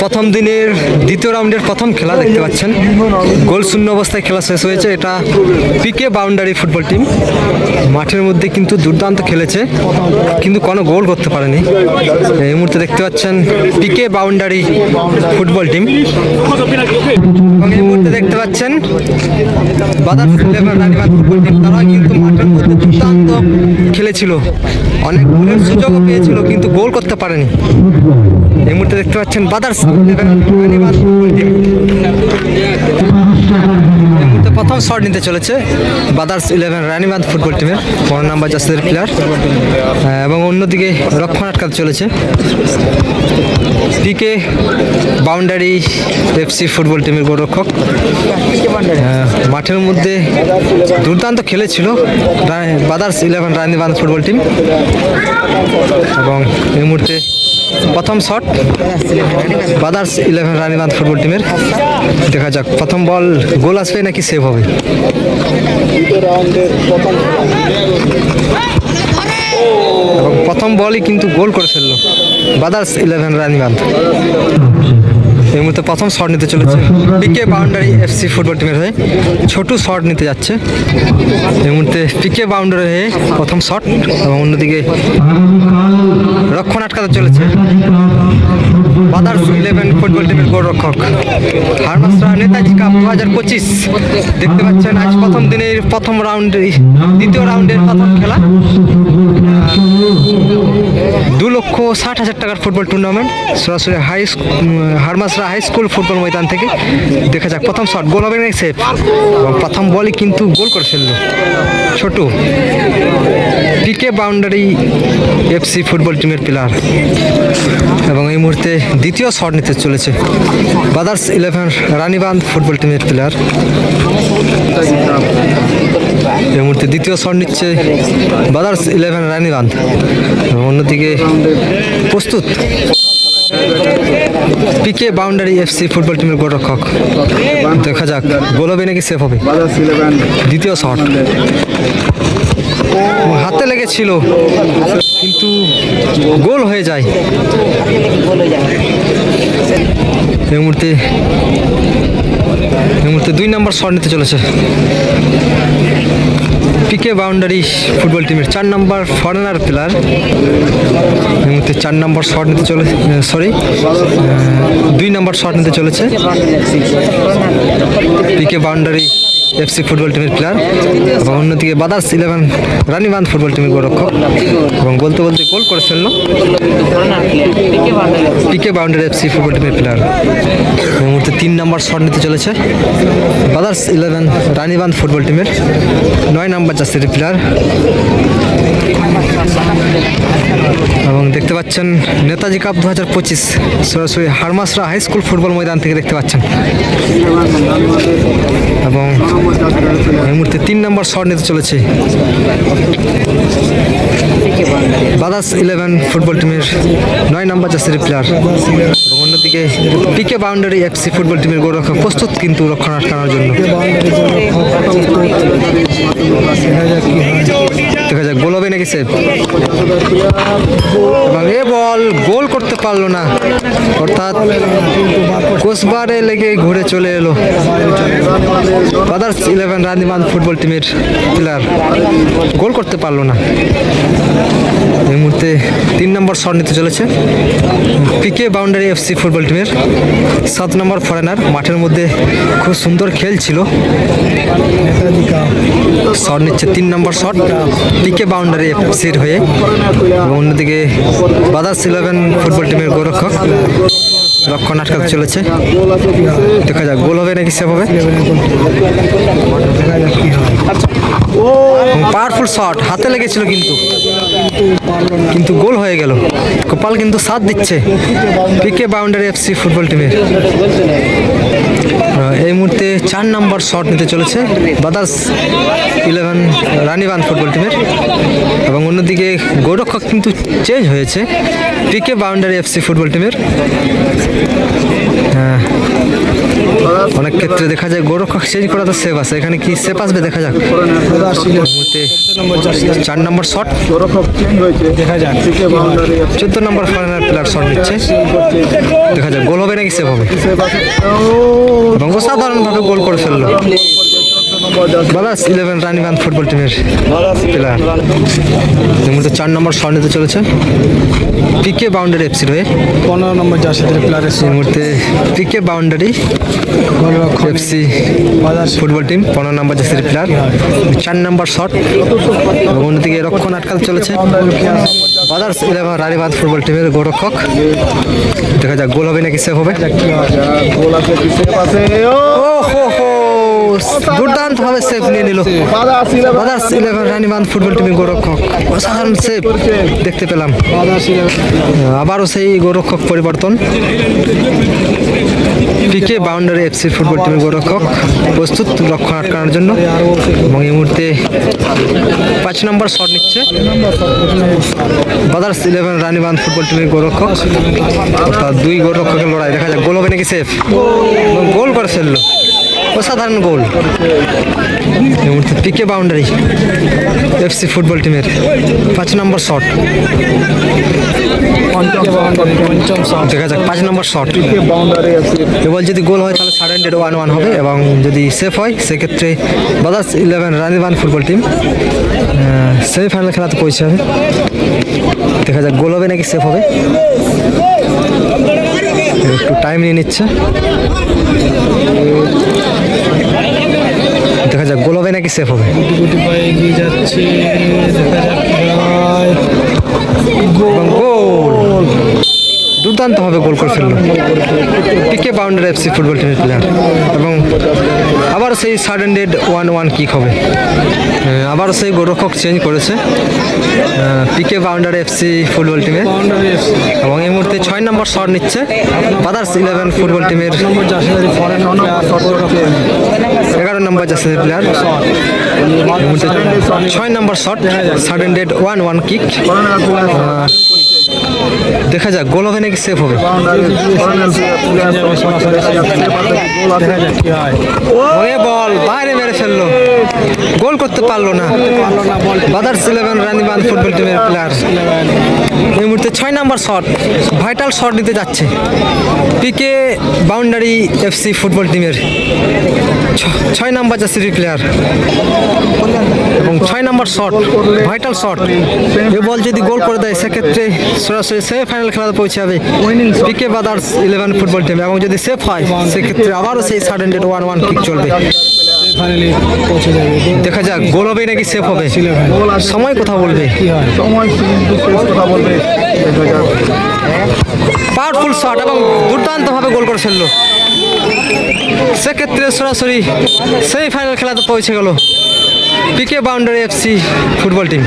প্রথম দিনের দ্বিতীয় রাউন্ডের প্রথম খেলা দেখতে পাচ্ছেন, গোল শূন্য অবস্থায় খেলা শেষ হয়েছে। এটা পিকে বাউন্ডারি ফুটবল টিম মাঠের মধ্যে কিন্তু দুর্দান্ত খেলেছে, কিন্তু কোনো গোল করতে পারেনি। এই মুহূর্তে দেখতে পাচ্ছেন পিকে বাউন্ডারি ফুটবল টিম। এই মুহূর্তে দেখতে পাচ্ছেন বাদার্স ইলেভেন রানীবাঁধ ফুটবল টিম, তারা কিন্তু মাঠের মধ্যে দুর্দান্ত খেলেছিল, অনেক গোলের সুযোগও পেয়েছিল, কিন্তু গোল করতে পারেনি। এই মুহূর্তে দেখতে পাচ্ছেন বাদার্স ইলেভেন রানীবাঁধ ফুটবল টিম এই মুহূর্তে প্রথম শট নিতে চলেছে বাদার্স ইলেভেন রানীবাঁধ ফুটবল টিমের 15 নাম্বার জার্সির প্লেয়ার, এবং অন্যদিকে রক্ষণ আটকাতে চলেছে পিকে বাউন্ডারি এফসি ফুটবল টিমের গোলরক্ষক। মাঠের মধ্যে দুর্দান্ত খেলেছিল বাদার্স ইলেভেন রানীবাঁধ ফুটবল টিম, এবং এই মুহূর্তে প্রথম শট বাদার্স ইলেভেন রানীবাঁধ ফুটবল টিমের। দেখা যাক প্রথম বল গোল আসবে নাকি সেভ হবে। এবং প্রথম বলই কিন্তু গোল করে ফেললো বাদার্স ইলেভেন রানীবাঁধ। এই মুহূর্তে প্রথম শট নিতে চলেছে পিকে বাউন্ডারি এফসি ফুটবল টিমের হয়ে, ছোটু শট নিতে যাচ্ছে। এই মুহূর্তে পিকে বাউন্ডারি হয়ে প্রথম শট, এবং অন্যদিকে রক্ষণ আটকাতে চলেছে বাদার্স ইলেভেন ফুটবল টিমের গোলরক্ষক হারমাসরা নেতাজি কাপ 2025। দেখতে পাচ্ছেন আজ প্রথম দিনের প্রথম রাউন্ডে দ্বিতীয় রাউন্ডের প্রথম খেলা, 2,60,000 টাকার ফুটবল টুর্নামেন্ট সরাসরি হারমাসরা হাই স্কুল ফুটবল ময়দান থেকে। দেখা যাক প্রথম শট গোল হবে নাকি সেভ, এবং প্রথম বলই কিন্তু গোল করে ফেললো ছোটু পিকে বাউন্ডারি এফসি ফুটবল টিমের প্লেয়ার। এবং এই মুহূর্তে দ্বিতীয় শট নিতে চলেছে বাদার্স ইলেভেন রানীবাঁধ ফুটবল টিমের প্লেয়ার। এই মুহূর্তে দ্বিতীয় শট নিচ্ছে বাদার্স ইলেভেন রানীবাঁধ, অন্যদিকে প্রস্তুত পিকে বাউন্ডারি এফসি ফুটবল টিমের গোলরক্ষক। দেখা যাক গোল হবে নাকি সেভ হবে। দ্বিতীয় শট হাতে লেগেছিল, কিন্তু গোল হয়ে যায়। এই মুহূর্তে 2 নম্বর শট নিতে চলেছে পিকে বাউন্ডারি ফুটবল টিমের 4 নম্বর ফরেনার প্লেয়ার। এই মুহূর্তে 4 নম্বর শট নিতে চলে 2 নম্বর শট নিতে চলেছে পিকে বাউন্ডারি এফসি ফুটবল টিমের প্লেয়ার, এবং অন্যদিকে বাদার্স ইলেভেন রানীবাঁধ ফুটবল টিমের গোলরক্ষক। এবং বলতে বলতে গোল করে ফেললো পিকে বাউন্ডারি এফসি ফুটবল টিমের প্লেয়ার। এই মুহূর্তে 3 নম্বর শট নিতে চলেছে বাদার্স ইলেভেন রানীবাঁধ ফুটবল টিমের 9 নম্বর জার্সির প্লেয়ার। এবং দেখতে পাচ্ছেন নেতাজি কাপ 2025 সরাসরি হারমাসরা হাই স্কুল ফুটবল ময়দান থেকে দেখতে পাচ্ছেন। এবং এই মুহূর্তে 3 নম্বর শট নিতে চলেছে বাদার্স ইলেভেন ফুটবল টিমের 9 নম্বর জার্সির প্লেয়ার, এবং অন্যদিকে পিকে বাউন্ডারি এফসি ফুটবল টিমের গোলরক্ষক প্রস্তুত কিন্তু রক্ষণ আটকানোর জন্য। দেখা যাক গোল হবে নাকি সেভ, এবং এ বল গোল করতে পারলো না, অর্থাৎ কোসবারে লেগে ঘুরে চলে এলো বাদার্স ইলেভেন রানীবাঁধ ফুটবল টিমের প্লেয়ার, গোল করতে পারলো না। এই মুহূর্তে 3 নম্বর শট নিতে চলেছে পিকে বাউন্ডারি এফসি ফুটবল টিমের 7 নম্বর ফরেনার। মাঠের মধ্যে খুব সুন্দর খেলছিল, শট নিচ্ছে 3 নম্বর শট পিকে বাউন্ডারি এফসির হয়ে, এবং অন্যদিকে বাদার্স ইলেভেন ফুটবল টিমের গোলরক্ষক রক্ষণ আটকাতে চলেছে। দেখা যাক গোল হবে নাকি সেভ হবে। পাওয়ারফুল শট হাতে লেগেছিল, কিন্তু গোল হয়ে গেল। কপাল কিন্তু সাথ দিচ্ছে পিকে বাউন্ডারি এফসি ফুটবল টিমের। এই মুহূর্তে 4 নম্বর শট নিতে চলেছে বাদার্স ইলেভেন রানীবাঁধ ফুটবল টিমের, এবং অন্যদিকে গোলরক্ষক কিন্তু চেঞ্জ হয়েছে পিকে বাউন্ডারি এফসি ফুটবল টিমের। অনেক ক্ষেত্রে দেখা যায় গোরক্ষক চেঞ্জ করা তো সেভ আছে, এখানে কি সেভ আসবে দেখা যাক। মুহূর্তে 4 নম্বর শট, দেখা যাক 14 নম্বর ফরেনার প্লেয়ার শট নিচ্ছে, দেখা যাক গোল হবে নাকি সেভ হবে। এবং অসাধারণভাবে গোল করে ফেললো বালাস 11 রানীবাঁধ ফুটবল টিমের প্লেয়ার। এই মুহূর্তে 4 নম্বর শট নিতে চলেছে পিকে বাউন্ডারি এফসির হয়ে। 15 নম্বর জার্সিদের প্লেয়ার এই মুহূর্তে পিকে বাউন্ডারি এফসি ফুটবল টিম 15 নম্বর জার্সির প্লেয়ার। 4 নম্বর শট এবং অন্যদিকে রক্ষণ আটকাতে চলেছে বাদার্স 11 রানীবাঁধ ফুটবল টিমের গোলরক্ষক। দেখা যাক গোল হবে নাকি সেভ হবে। দুর্দান্ত ভাবে সেভ নিয়ে নিল বাদার্স 11 রানীবাঁধ ফুটবল টিমের গোলরক্ষক। অসাধারণ সেভ দেখতে পেলাম। আবারও সেই গোলরক্ষক পরিবর্তন, পিকে বাউন্ডারি এফসি ফুটবল টিমের গোলরক্ষক প্রস্তুত রক্ষণ আটকানোর জন্য। এবং এই মুহূর্তে 5 নম্বর শট নিচ্ছে বাদার্স 11 রানীবাঁধ ফুটবল টিমের গোলরক্ষক, অর্থাৎ 2 গোলরক্ষকের লড়াই। দেখা যাক গোল হবে নাকি সেভ। গোল করে ফেললো, অসাধারণ গোল। এই মুহূর্তে পিকে বাউন্ডারি এফসি ফুটবল টিমের 5 নম্বর শট, দেখা যাক 5 নম্বর শট। এবার যদি গোল হয় তাহলে 101 হবে এবং যদি সেফ হয় সেক্ষেত্রে বাদার্স 11 রানীবাঁধ ফুটবল টিম সেমিফাইনাল খেলাতে পৌঁছাবে। দেখা যাক গোল হবে নাকি সেফ হবে। একটু টাইম নিয়ে নিচ্ছে, দেখা যাক গোল হবে নাকি সেফ হবে। এগিয়ে যাচ্ছে, দেখা যাক গোল, দুর্দান্তভাবে গোল করে ফেললো পিকে বাউন্ডারি এফসি ফুটবল টিমের প্লেয়ার। এবং আবার সেই সাডেন ডেড 1-1 কিক হবে। আবারও সেই গোলরক্ষক চেঞ্জ করেছে পিকে বাউন্ডারি এফসি ফুটবল টিমের। এবং এই মুহূর্তে 6 নম্বর শট নিচ্ছে বাদার্স 11 ফুটবল টিমের 11 নম্বর জার্সির প্লেয়ার। এই মুহূর্তে 6 নম্বর শট, সাডেন ডেড 1-1 কিক। দেখা যাক গোল হবে নাকি সেভ হবে। বল বাইরে মেরে ফেললো, গোল করতে পারলো না বাদার্স 11 রানীবাঁধ ফুটবল টিমের প্লেয়ার। এই মুহূর্তে 6 নম্বর শট, ভাইটাল শট নিতে যাচ্ছে পিকে বাউন্ডারি এফসি ফুটবল টিমের 6 নম্বর জার্সির প্লেয়ার। এবং 6 নম্বর শট, ভাইটাল শট। এ বল যদি গোল করে দেয় সেক্ষেত্রে সরাসরি সেমিফাইনাল খেলাতে পৌঁছাবে পিকে বাদার্স 11 ফুটবল টিম। এবং যদি সেফ হয় সেক্ষেত্রে আবারও সেই সাডেন ডেড 1-1 কিক চলবে। দেখা যাক গোল হবে নাকি সেফ হবে। সময় কথা বলবে, পাওয়ারফুল শট এবং দুর্দান্তভাবে গোল করে ফেললো। সেক্ষেত্রে সরাসরি সেমিফাইনাল খেলাতে পৌঁছে গেল পিকে বাউন্ডারি এফসি ফুটবল টিম।